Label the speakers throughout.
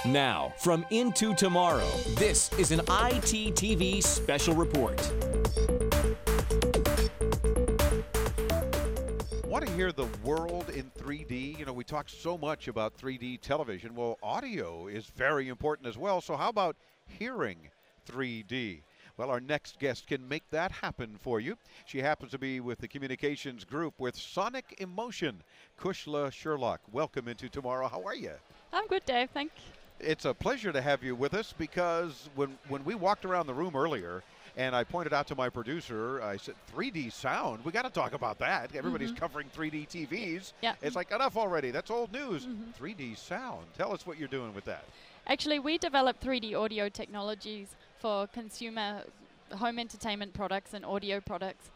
Speaker 1: Now, from Into Tomorrow, this is an ITTV special report.
Speaker 2: Want to hear the world in 3D? You know, we talk so much about 3D television. Well, audio is very important as well. So how about hearing 3D? Well, our next guest can make that happen for you. She happens to be with the communications group with Sonic Emotion. Cushla Sherlock, welcome Into Tomorrow. How are you?
Speaker 3: I'm good, Dave. Thank you.
Speaker 2: It's a pleasure to have you with us because when we walked around the room earlier and I pointed out to my producer, I said, 3D sound, we got to talk about that. Everybody's covering 3D TVs.
Speaker 3: Yeah.
Speaker 2: It's like, enough already. That's old news. 3D sound. Tell us what you're doing with that.
Speaker 3: Actually, we develop 3D audio technologies for consumer home entertainment products and audio products.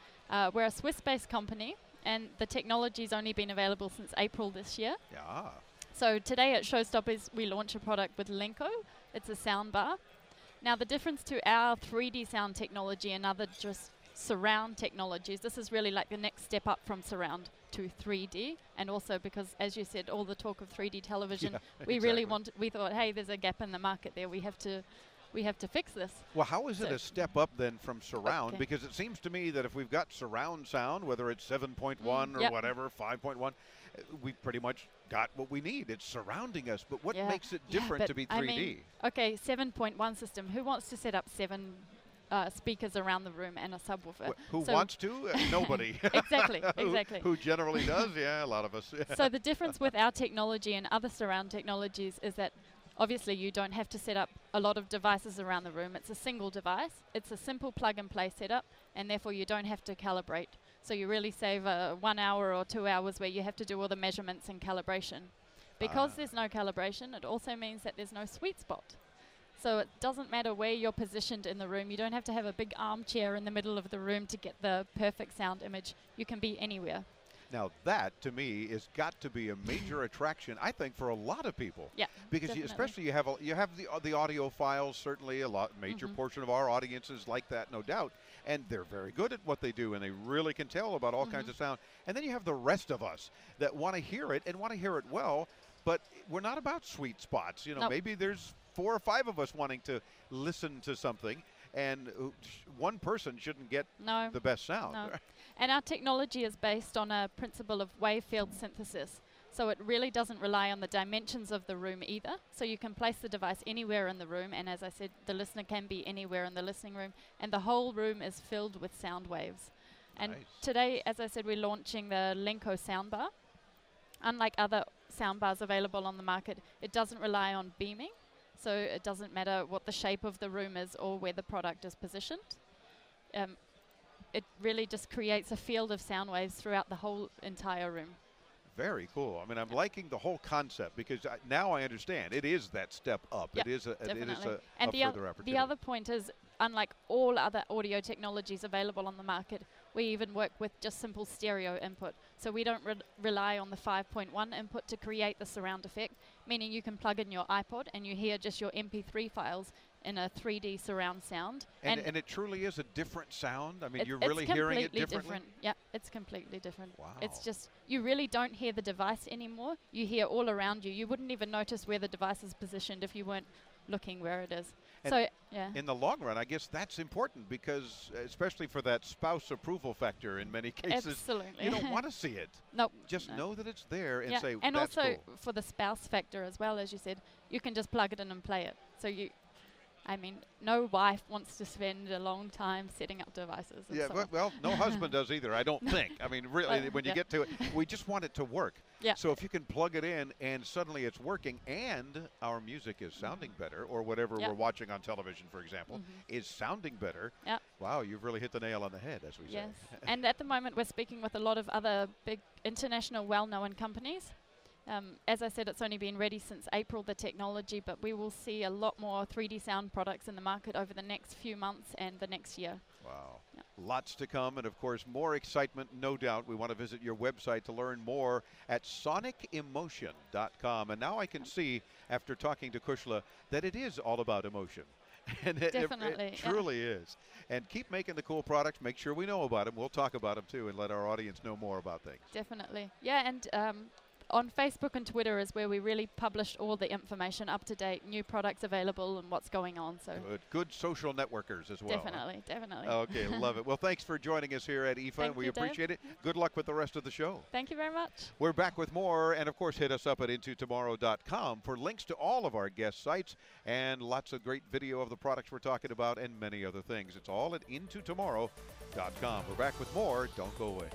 Speaker 3: We're a Swiss-based company, and the technology's only been available since April this year.
Speaker 2: Yeah.
Speaker 3: So today at Showstoppers, we launch a product with Lenko. It's a sound bar. Now, the difference to our 3D sound technology and other just surround technologies, this is really like the next step up from surround to 3D. And also because, as you said, all the talk of 3D television, we really we thought, hey, there's a gap in the market there. We have to fix this.
Speaker 2: Well, how is it a step up then from surround? Because it seems to me that if we've got surround sound, whether it's 7.1 or whatever, 5.1, we've pretty much got what we need. It's surrounding us. But what makes it different to be 3D?
Speaker 3: I mean, okay, 7.1 system. Who wants to set up 7 speakers around the room and a subwoofer?
Speaker 2: Who wants to? Nobody.
Speaker 3: Exactly.
Speaker 2: Who generally does? Yeah, a lot of us.
Speaker 3: So the difference with our technology and other surround technologies is that obviously you don't have to set up a lot of devices around the room. It's a single device. It's a simple plug-and-play setup, and therefore you don't have to calibrate. So you really save 1 hour or 2 hours where you have to do all the measurements and calibration. Because there's no calibration, it also means that there's no sweet spot. So it doesn't matter where you're positioned in the room. You don't have to have a big armchair in the middle of the room to get the perfect sound image. You can be anywhere.
Speaker 2: Now that, to me, has got to be a major attraction, I think, for a lot of people.
Speaker 3: Yeah,
Speaker 2: because especially you have the audio files. Certainly, a major portion of our audience is like that, no doubt, and they're very good at what they do, and they really can tell about all kinds of sound. And then you have the rest of us that want to hear it and want to hear it well, but we're not about sweet spots. You know, maybe there's 4 or 5 of us wanting to listen to something, and one person shouldn't get the best sound.
Speaker 3: No. And our technology is based on a principle of wave field synthesis. So it really doesn't rely on the dimensions of the room either. So you can place the device anywhere in the room, and as I said, the listener can be anywhere in the listening room, and the whole room is filled with sound waves. And today, as I said, we're launching the Lenko soundbar. Unlike other soundbars available on the market, it doesn't rely on beaming. So it doesn't matter what the shape of the room is or where the product is positioned. It really just creates a field of sound waves throughout the whole entire room.
Speaker 2: Very cool. I mean, I'm liking the whole concept because now I understand. It is that step up.
Speaker 3: Yep,
Speaker 2: it is a further opportunity.
Speaker 3: The other point is, unlike all other audio technologies available on the market, we even work with just simple stereo input. So we don't rely on the 5.1 input to create the surround effect, meaning you can plug in your iPod and you hear just your MP3 files in a 3D surround sound.
Speaker 2: And it truly is a different sound? I mean, you're really hearing it differently?
Speaker 3: Different. Yeah, it's completely different.
Speaker 2: Wow.
Speaker 3: It's just, you really don't hear the device anymore. You hear all around you. You wouldn't even notice where the device is positioned if you weren't looking where it is.
Speaker 2: And
Speaker 3: so, yeah.
Speaker 2: In the long run, I guess that's important because, especially for that spouse approval factor in many cases,
Speaker 3: absolutely.
Speaker 2: you don't want to see it.
Speaker 3: Nope.
Speaker 2: Just know that it's there and say,
Speaker 3: and
Speaker 2: that's
Speaker 3: also
Speaker 2: cool.
Speaker 3: for the spouse factor as well, as you said, you can just plug it in and play it. So I mean, no wife wants to spend a long time setting up devices.
Speaker 2: Yeah, well, no husband does either, I don't think. I mean, really, when you get to it, we just want it to work.
Speaker 3: Yeah.
Speaker 2: So if you can plug it in and suddenly it's working and our music is sounding better, or whatever we're watching on television, for example, is sounding better, wow, you've really hit the nail on the head, as we say.
Speaker 3: Yes, and at the moment we're speaking with a lot of other big international well-known companies. As I said, it's only been ready since April, the technology, but we will see a lot more 3D sound products in the market over the next few months and the next year.
Speaker 2: Wow. Yep. Lots to come, and of course, more excitement, no doubt. We want to visit your website to learn more at sonicemotion.com. And now I can see, after talking to Cushla, that it is all about emotion. And
Speaker 3: Definitely.
Speaker 2: It truly is. And keep making the cool products. Make sure we know about them. We'll talk about them, too, and let our audience know more about things.
Speaker 3: Definitely. Yeah, and on Facebook and Twitter is where we really publish all the information, up to date, new products available, and what's going on. So
Speaker 2: good social networkers as well.
Speaker 3: Definitely, definitely.
Speaker 2: Okay, love it. Well, thanks for joining us here at IFA. We appreciate it. Good luck with the rest of the show.
Speaker 3: Thank you very much.
Speaker 2: We're back with more, and of course, hit us up at intotomorrow.com for links to all of our guest sites and lots of great video of the products we're talking about and many other things. It's all at intotomorrow.com. We're back with more. Don't go away.